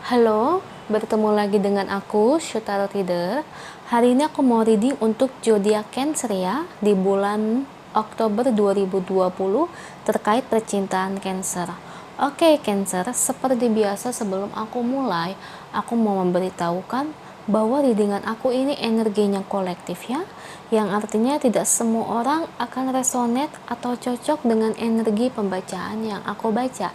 Halo, bertemu lagi dengan aku, Shutaro Reader. Hari ini aku mau reading untuk zodiak Cancer ya, di bulan Oktober 2020 terkait percintaan Cancer. Oke, Cancer, seperti biasa sebelum aku mulai, aku mau memberitahukan bahwa readingan aku ini energinya kolektif ya, yang artinya tidak semua orang akan resonate atau cocok dengan energi pembacaan yang aku baca.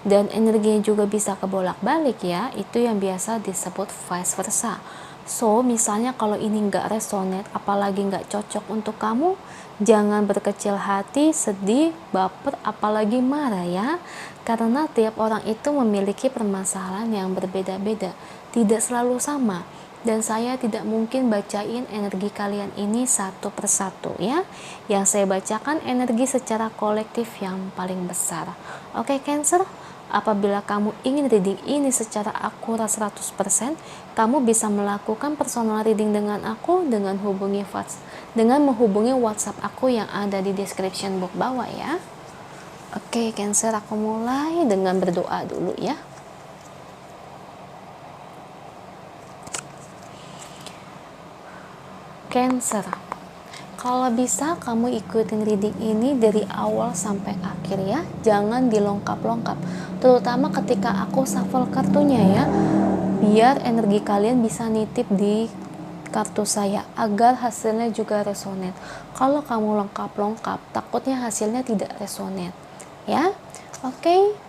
Dan energinya juga bisa kebolak-balik ya, itu yang biasa disebut vice versa. So, misalnya kalau ini nggak resonate, apalagi nggak cocok untuk kamu, jangan berkecil hati, sedih, baper, apalagi marah ya. Karena tiap orang itu memiliki permasalahan yang berbeda-beda, tidak selalu sama. Dan saya tidak mungkin bacain energi kalian ini satu persatu ya. Yang saya bacakan energi secara kolektif yang paling besar. Oke, Cancer? Apabila kamu ingin reading ini secara akurat 100%, kamu bisa melakukan personal reading dengan aku dengan menghubungi WhatsApp aku yang ada di description box bawah ya. Oke, Cancer, aku mulai dengan berdoa dulu ya. Cancer, kalau bisa kamu ikutin reading ini dari awal sampai akhir ya, jangan dilongkap-longkap, terutama ketika aku shuffle kartunya ya, biar energi kalian bisa nitip di kartu saya agar hasilnya juga resonate. Kalau kamu lengkap-lengkap, takutnya hasilnya tidak resonate ya. Oke.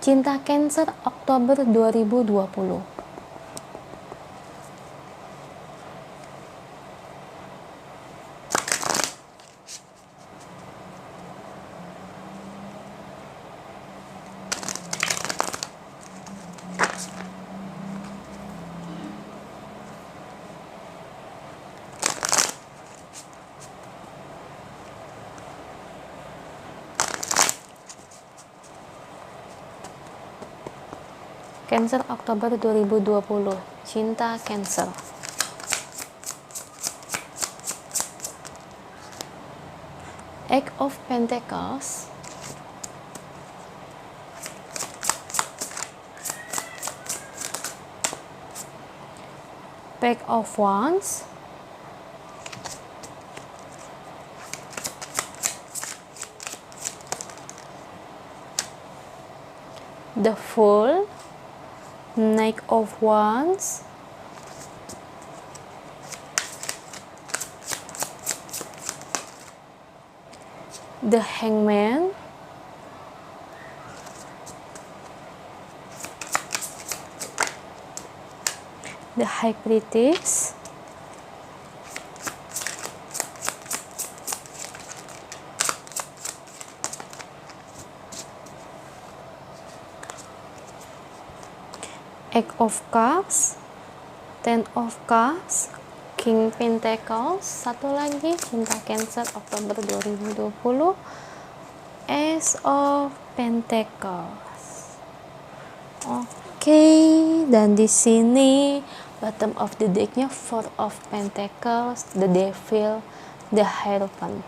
Cinta Cancer Oktober 2020. Cancer Oktober 2020. Cinta Cancer. Eight of Pentacles. Page of Wands. The Fool. Knight of Wands. The Hangman. The High Priestess. Eight of Cups, Ten of Cups, King Pentacles, satu lagi cinta Cancer Oktober 2020, Ace of Pentacles. Oke, dan di sini bottom of the decknya Four of Pentacles, the Devil, the Hierophant,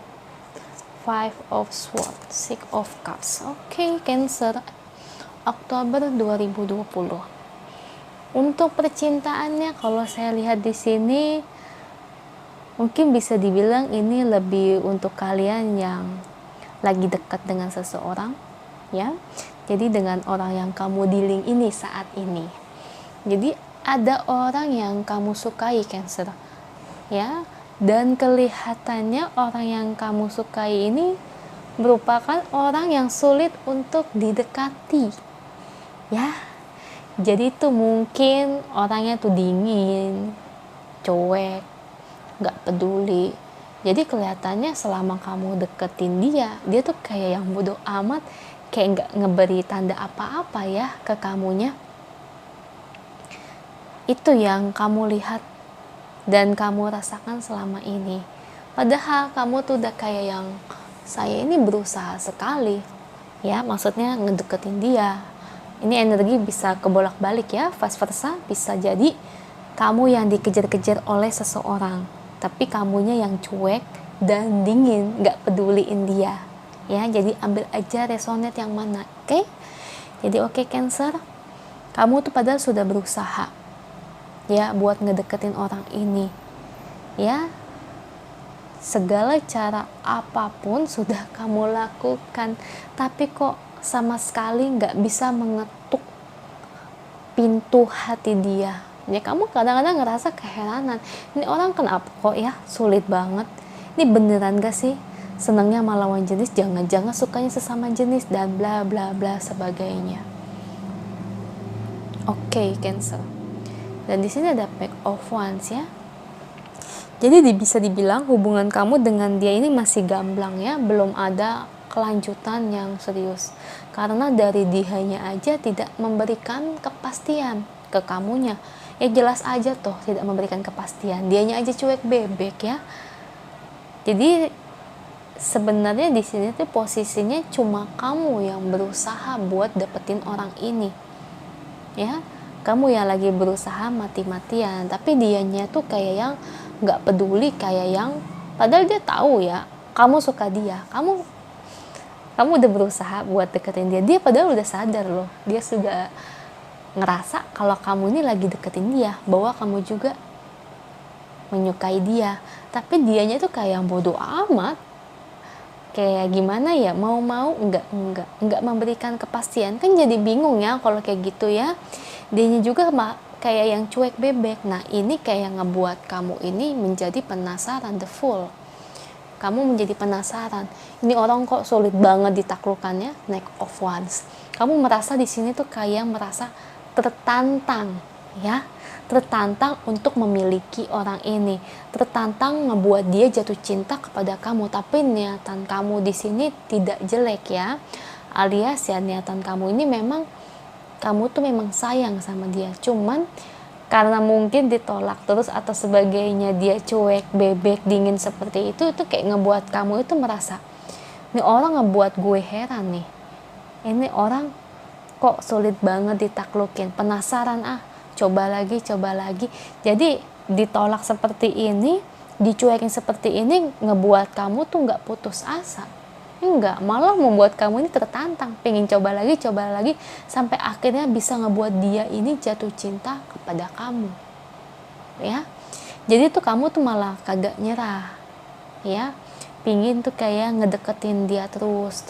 Five of Swords, Six of Cups. Oke, Cancer Oktober 2020. Untuk percintaannya, kalau saya lihat di sini, mungkin bisa dibilang ini lebih untuk kalian yang lagi dekat dengan seseorang, ya. Jadi dengan orang yang kamu dealing ini saat ini. Jadi ada orang yang kamu sukai, Cancer, ya. Dan kelihatannya orang yang kamu sukai ini merupakan orang yang sulit untuk didekati, ya. Jadi tuh mungkin orangnya tuh dingin, cuek, gak peduli. Jadi kelihatannya selama kamu deketin dia tuh kayak yang bodoh amat, kayak gak ngeberi tanda apa-apa ya ke kamunya. Itu yang kamu lihat dan kamu rasakan selama ini. Padahal kamu tuh udah kayak yang, saya ini berusaha sekali, ya, maksudnya ngedeketin dia. Ini energi bisa kebolak-balik ya, vice versa. Bisa jadi kamu yang dikejar-kejar oleh seseorang, tapi kamunya yang cuek dan dingin, gak peduliin dia. Ya, jadi ambil aja resonate yang mana, oke? Jadi oke, Cancer, Kamu tuh padahal sudah berusaha ya buat ngedeketin orang ini, ya, segala cara apapun sudah kamu lakukan, tapi kok sama sekali nggak bisa mengetuk pintu hati dia. Ya kamu kadang-kadang ngerasa keheranan, ini orang kenapa kok ya sulit banget, ini beneran gak sih senangnya sama lawan jenis, jangan-jangan sukanya sesama jenis, dan bla bla bla sebagainya. Oke, Cancer. Dan di sini ada Pack of Wands ya. Jadi bisa dibilang hubungan kamu dengan dia ini masih gamblang ya, belum ada kelanjutan yang serius. Karena dari dianya aja tidak memberikan kepastian ke kamunya. Ya jelas aja toh tidak memberikan kepastian. Dianya aja cuek bebek ya. Jadi sebenarnya di sini tuh posisinya cuma kamu yang berusaha buat dapetin orang ini. Ya, kamu yang lagi berusaha mati-matian, tapi dianya tuh kayak yang nggak peduli, kayak yang padahal dia tahu ya kamu suka dia, kamu udah berusaha buat deketin dia padahal udah sadar loh, dia sudah ngerasa kalau kamu ini lagi deketin dia, bahwa kamu juga menyukai dia, tapi dianya tuh kayak yang bodoh amat, kayak gimana ya, mau enggak memberikan kepastian. Kan jadi bingung ya kalau kayak gitu ya. Dianya juga kayak yang cuek bebek. Nah ini kayak ngebuat kamu ini menjadi penasaran, the fool. Kamu menjadi penasaran, ini orang kok sulit banget ditaklukkannya. Knight of Wands. Kamu merasa di sini tuh kayak merasa tertantang ya, tertantang untuk memiliki orang ini, tertantang ngebuat dia jatuh cinta kepada kamu. Tapi niatan kamu di sini tidak jelek ya, alias ya niatan kamu ini memang kamu tuh memang sayang sama dia, cuman karena mungkin ditolak terus atau sebagainya, dia cuek bebek dingin seperti itu kayak ngebuat kamu itu merasa ini orang ngebuat gue heran nih, ini orang kok sulit banget ditaklukin, penasaran coba lagi. Jadi ditolak seperti ini, dicuekin seperti ini, ngebuat kamu tuh nggak putus asa, enggak, malah membuat kamu ini tertantang, pengen coba lagi, sampai akhirnya bisa ngebuat dia ini jatuh cinta kepada kamu ya. Jadi tuh kamu tuh malah kagak nyerah ya, pingin tuh kayak ngedeketin dia terus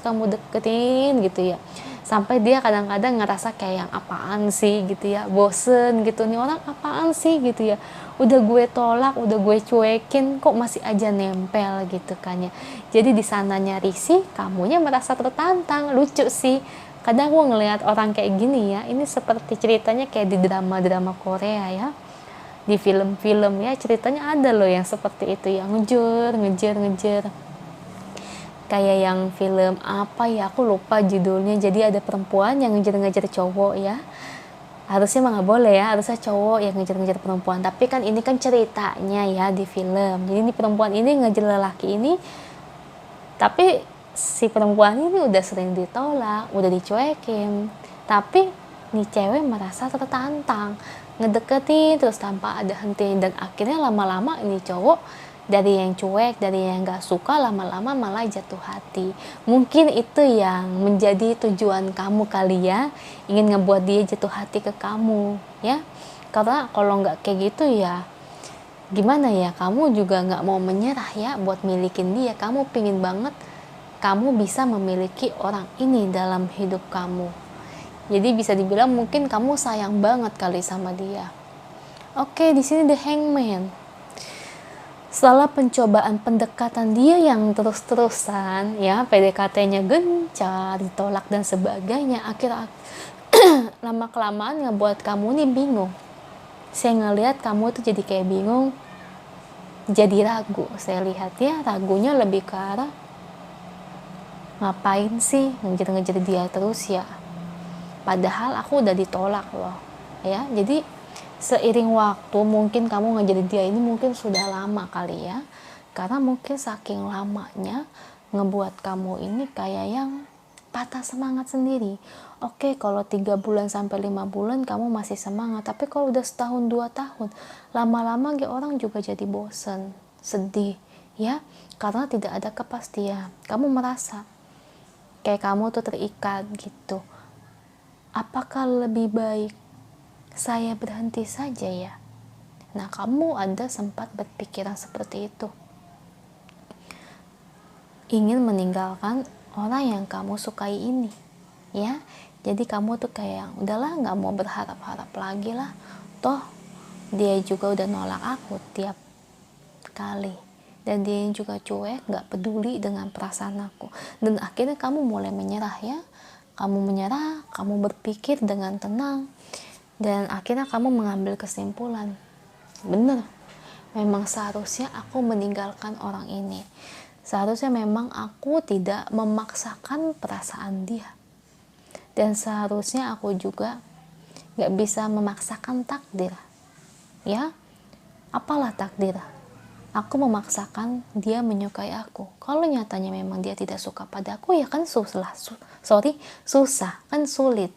kamu deketin gitu ya, sampai dia kadang-kadang ngerasa kayak yang apaan sih gitu ya, bosen gitu, nih orang apaan sih gitu ya, udah gue tolak, udah gue cuekin kok masih aja nempel gitu kan ya. Jadi di sananya risih, kamunya merasa tertantang. Lucu sih, kadang gue ngelihat orang kayak gini ya, ini seperti ceritanya kayak di drama-drama Korea ya, di film-film ya, ceritanya ada loh yang seperti itu, yang ngejar kayak yang film apa ya, aku lupa judulnya. Jadi ada perempuan yang ngejar cowok ya, harusnya mah nggak boleh ya, harusnya cowok yang ngejar perempuan, tapi kan ini kan ceritanya ya di film. Jadi ini perempuan ini ngejar lelaki ini, tapi si perempuan ini udah sering ditolak, udah dicuekin, tapi nih cewek merasa tertantang, ngedeketin terus tanpa ada henti, dan akhirnya lama-lama ini cowok dari yang cuek, dari yang gak suka, lama-lama malah jatuh hati. Mungkin itu yang menjadi tujuan kamu kali ya, ingin ngebuat dia jatuh hati ke kamu ya. Karena kalau nggak kayak gitu ya gimana ya, kamu juga nggak mau menyerah ya buat milikin dia. Kamu pingin banget kamu bisa memiliki orang ini dalam hidup kamu. Jadi bisa dibilang mungkin kamu sayang banget kali sama dia. Oke, di sini The Hangman. Setelah pencobaan pendekatan dia yang terus-terusan ya, PDKT-nya gencar, ditolak dan sebagainya, akhirnya lama-kelamaan ngebuat kamu nih bingung. Saya ngelihat kamu tuh jadi kayak bingung, jadi ragu. Saya lihat ya, ragunya lebih ke arah ngapain sih ngejar-ngejar dia terus ya, padahal aku udah ditolak loh ya. Jadi seiring waktu mungkin kamu ngejar dia ini mungkin sudah lama kali ya, karena mungkin saking lamanya ngebuat kamu ini kayak yang patah semangat sendiri. Oke, kalau 3 bulan sampai 5 bulan kamu masih semangat, tapi kalau udah setahun 2 tahun, lama-lama orang juga jadi bosen, sedih ya, karena tidak ada kepastian. Kamu merasa kayak kamu tuh terikat gitu, apakah lebih baik saya berhenti saja ya? Nah, kamu ada sempat berpikiran seperti itu, ingin meninggalkan orang yang kamu sukai ini, ya? Jadi kamu tuh kayak udahlah, nggak mau berharap-harap lagi lah, toh dia juga udah nolak aku tiap kali, dan dia juga cuek, nggak peduli dengan perasaan aku. Dan akhirnya kamu mulai menyerah, ya, kamu menyerah, kamu berpikir dengan tenang, dan akhirnya kamu mengambil kesimpulan, bener, memang seharusnya aku meninggalkan orang ini, seharusnya memang aku tidak memaksakan perasaan dia, dan seharusnya aku juga gak bisa memaksakan takdir, ya. Apalah takdir, aku memaksakan dia menyukai aku, kalau nyatanya memang dia tidak suka padaku, ya kan susah kan, sulit,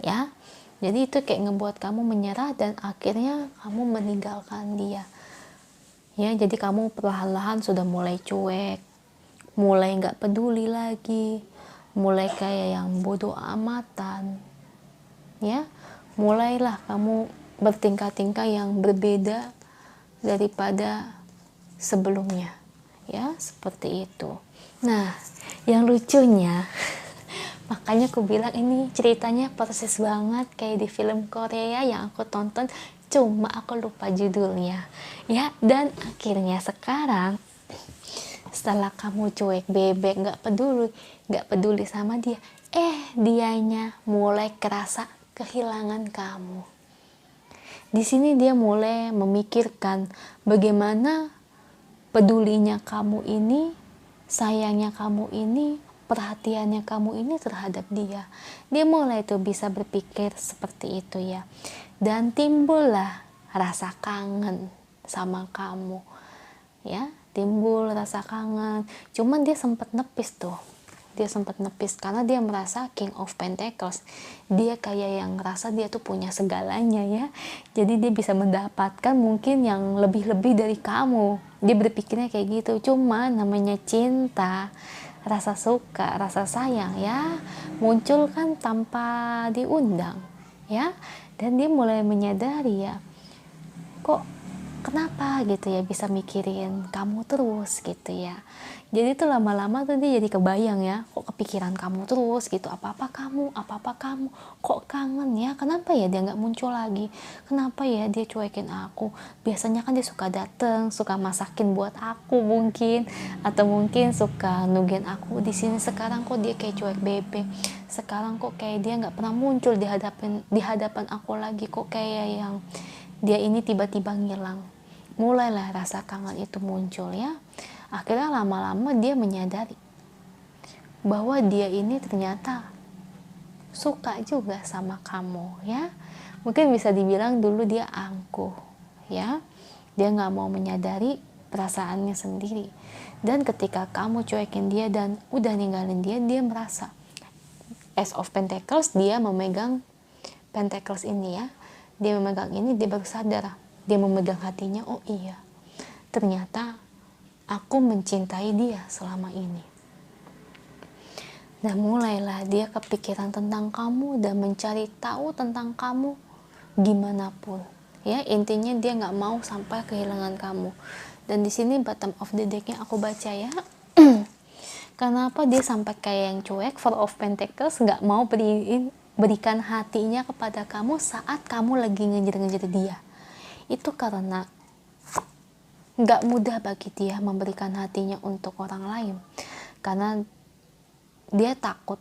ya. Jadi itu kayak ngebuat kamu menyerah dan akhirnya kamu meninggalkan dia, ya. Jadi kamu perlahan-lahan sudah mulai cuek, mulai nggak peduli lagi, mulai kayak yang bodoh amatan, ya. Mulailah kamu bertingkah-tingkah yang berbeda daripada sebelumnya, ya, seperti itu. Nah, yang lucunya makanya aku bilang ini ceritanya persis banget kayak di film Korea yang aku tonton, cuma aku lupa judulnya, ya. Dan akhirnya sekarang setelah kamu cuek bebek, nggak peduli sama dia, dianya mulai kerasa kehilangan kamu. Di sini dia mulai memikirkan bagaimana pedulinya kamu ini, sayangnya kamu ini, perhatiannya kamu ini terhadap dia. Dia mulai tuh bisa berpikir seperti itu, ya. Dan timbullah rasa kangen sama kamu, ya. Timbul rasa kangen. Cuman dia sempat nepis tuh. Dia sempat nepis karena dia merasa King of Pentacles. Dia kayak yang ngerasa dia tuh punya segalanya, ya. Jadi dia bisa mendapatkan mungkin yang lebih-lebih dari kamu. Dia berpikirnya kayak gitu. Cuman namanya cinta, rasa suka, rasa sayang, ya, muncul kan tanpa diundang, ya. Dan dia mulai menyadari, ya, kok kenapa gitu ya bisa mikirin kamu terus gitu, ya. Jadi tuh lama-lama tuh dia jadi kebayang, ya, kok kepikiran kamu terus gitu, apa-apa kamu, kok kangen, ya, kenapa ya dia nggak muncul lagi, kenapa ya dia cuekin aku, biasanya kan dia suka dateng, suka masakin buat aku mungkin, atau mungkin suka nungguin aku di sini, sekarang kok dia kayak cuek bebek, sekarang kok kayak dia nggak pernah muncul di hadapan aku lagi, kok kayak yang dia ini tiba-tiba ngilang. Mulailah rasa kangen itu muncul, ya. Akhirnya lama-lama dia menyadari bahwa dia ini ternyata suka juga sama kamu, ya. Mungkin bisa dibilang dulu dia angkuh, ya. Dia nggak mau menyadari perasaannya sendiri. Dan ketika kamu cuekin dia dan udah ninggalin dia, dia merasa Ace of Pentacles, dia memegang Pentacles ini, ya. Dia memegang ini, dia baru sadar, dia memegang hatinya, oh iya, ternyata aku mencintai dia selama ini. Dan mulailah dia kepikiran tentang kamu dan mencari tahu tentang kamu gimana pun, ya. Intinya dia nggak mau sampai kehilangan kamu. Dan di sini bottom of the decknya aku baca, ya. Kenapa dia sampai kayak yang cuek, Four of Pentacles, nggak mau berikan hatinya kepada kamu saat kamu lagi ngejar-ngejar dia. Itu karena nggak mudah bagi dia memberikan hatinya untuk orang lain, karena dia takut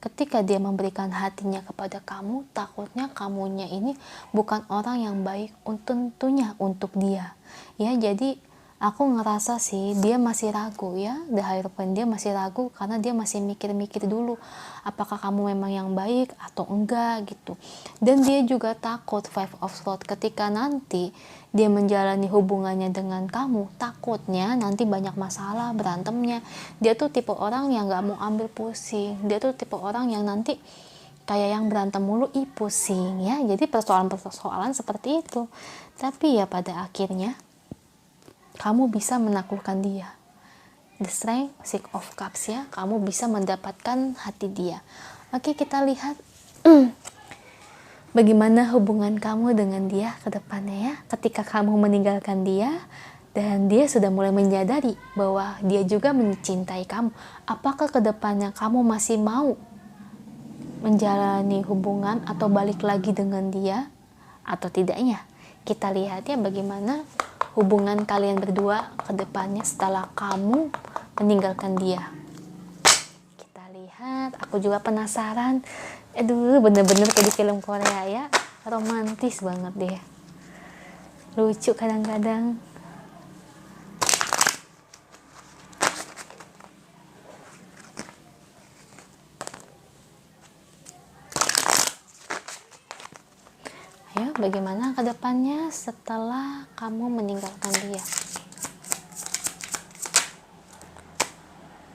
ketika dia memberikan hatinya kepada kamu, takutnya kamunya ini bukan orang yang baik tentunya untuk dia, ya. Jadi aku ngerasa sih dia masih ragu, ya, The Hierophant, dia masih ragu karena dia masih mikir-mikir dulu apakah kamu memang yang baik atau enggak gitu. Dan dia juga takut Five of Swords, ketika nanti dia menjalani hubungannya dengan kamu, takutnya nanti banyak masalah, berantemnya. Dia tuh tipe orang yang gak mau ambil pusing, dia tuh tipe orang yang nanti kayak yang berantem mulu, pusing, ya. Jadi persoalan-persoalan seperti itu. Tapi ya pada akhirnya kamu bisa menaklukkan dia. The Strength, Six of Cups, ya. Kamu bisa mendapatkan hati dia. Oke, kita lihat Bagaimana hubungan kamu dengan dia ke depannya ya, ketika kamu meninggalkan dia dan dia sudah mulai menyadari bahwa dia juga mencintai kamu. Apakah ke depannya kamu masih mau menjalani hubungan atau balik lagi dengan dia atau tidaknya? Kita lihat ya bagaimana hubungan kalian berdua ke depannya setelah kamu meninggalkan dia. Kita lihat, aku juga penasaran. Aduh, bener-bener kayak di film Korea ya, romantis banget deh, lucu kadang-kadang. Ayo, bagaimana ke depannya setelah kamu meninggalkan dia?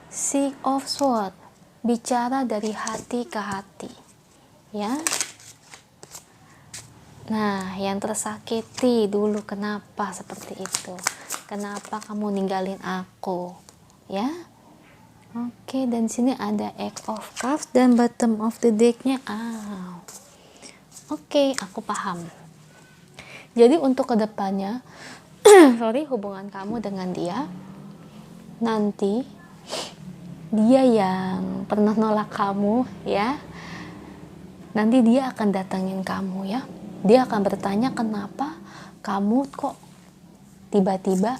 Six of Swords, bicara dari hati ke hati ya. Nah, yang tersakiti dulu, kenapa seperti itu? Kenapa kamu ninggalin aku? Ya. Oke, dan sini ada Eight of Cups dan bottom of the deck-nya. Oke, aku paham. Jadi untuk kedepannya, hubungan kamu dengan dia, nanti dia yang pernah nolak kamu ya, nanti dia akan datangin kamu ya. Dia akan bertanya kenapa kamu kok tiba-tiba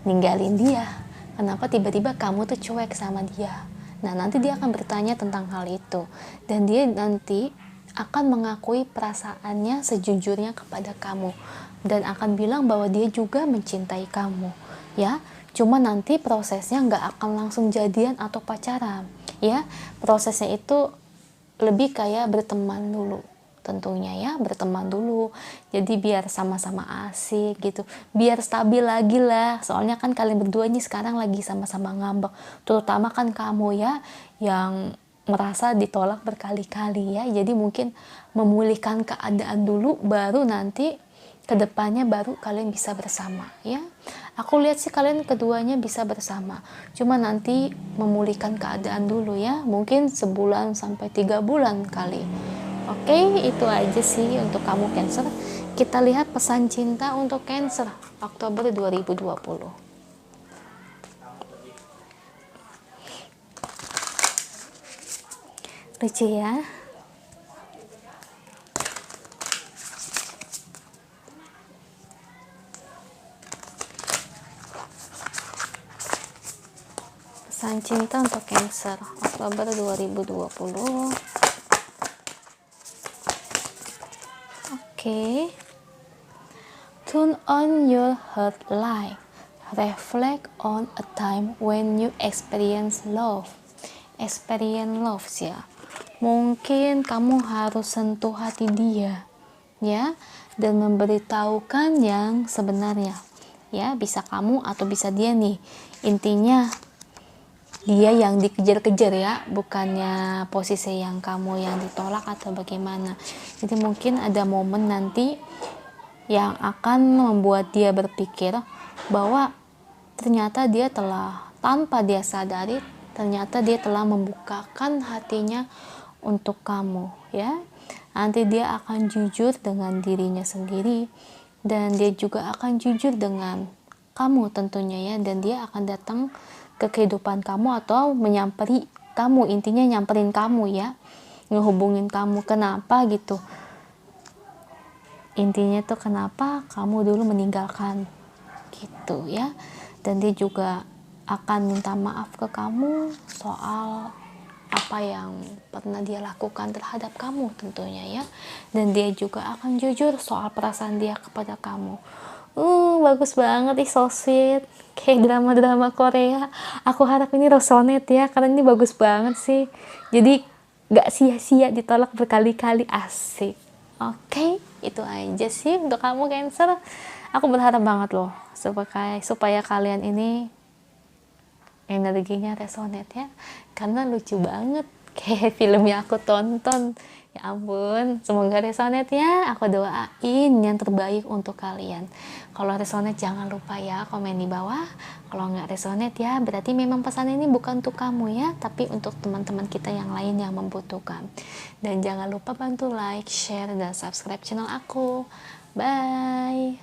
ninggalin dia, kenapa tiba-tiba kamu tuh cuek sama dia. Nah, nanti dia akan bertanya tentang hal itu, dan dia nanti akan mengakui perasaannya sejujurnya kepada kamu dan akan bilang bahwa dia juga mencintai kamu ya. Cuma nanti prosesnya nggak akan langsung jadian atau pacaran ya. Prosesnya itu lebih kayak berteman dulu tentunya ya, berteman dulu. Jadi biar sama-sama asik gitu, biar stabil lagi lah. Soalnya kan kalian berdua ini sekarang lagi sama-sama ngambek, terutama kan kamu ya yang merasa ditolak berkali-kali ya. Jadi mungkin memulihkan keadaan dulu, baru nanti kedepannya baru kalian bisa bersama ya. Aku lihat sih kalian keduanya bisa bersama, cuma nanti memulihkan keadaan dulu ya, mungkin sebulan sampai 3 bulan kali. Oke, itu aja sih untuk kamu Cancer. Kita lihat pesan cinta untuk Cancer Oktober 2020. Lucu ya. Pesan cinta untuk Cancer Oktober 2020. Oke. Turn on your heart light. Reflect on a time when you experience love. Experience love ya. Mungkin kamu harus sentuh hati dia ya, dan memberitahukan yang sebenarnya ya. Bisa kamu atau bisa dia nih. Intinya dia yang dikejar-kejar ya, bukannya posisi yang kamu yang ditolak atau bagaimana. Jadi mungkin ada momen nanti yang akan membuat dia berpikir bahwa ternyata dia telah, tanpa dia sadari, ternyata dia telah membukakan hatinya untuk kamu ya. Nanti dia akan jujur dengan dirinya sendiri, dan dia juga akan jujur dengan kamu tentunya ya. Dan dia akan datang ke kehidupan kamu atau menyamperi kamu, intinya nyamperin kamu ya, ngehubungin kamu. Kenapa gitu, intinya tuh kenapa kamu dulu meninggalkan gitu ya. Dan dia juga akan minta maaf ke kamu soal apa yang pernah dia lakukan terhadap kamu tentunya ya. Dan dia juga akan jujur soal perasaan dia kepada kamu. Bagus banget, so sweet, kayak drama-drama Korea. Aku harap ini resonate ya, karena ini bagus banget sih. Jadi gak sia-sia ditolak berkali-kali, asik. Oke, itu aja sih untuk kamu Cancer. Aku berharap banget loh supaya kalian ini energinya resonate ya, karena lucu banget kayak film yang aku tonton. Ya ampun, semoga resonate ya. Aku doain yang terbaik untuk kalian. Kalau resonate jangan lupa ya komen di bawah. Kalau nggak resonate ya berarti memang pesan ini bukan untuk kamu ya, tapi untuk teman-teman kita yang lain yang membutuhkan. Dan jangan lupa bantu like, share, dan subscribe channel aku. Bye.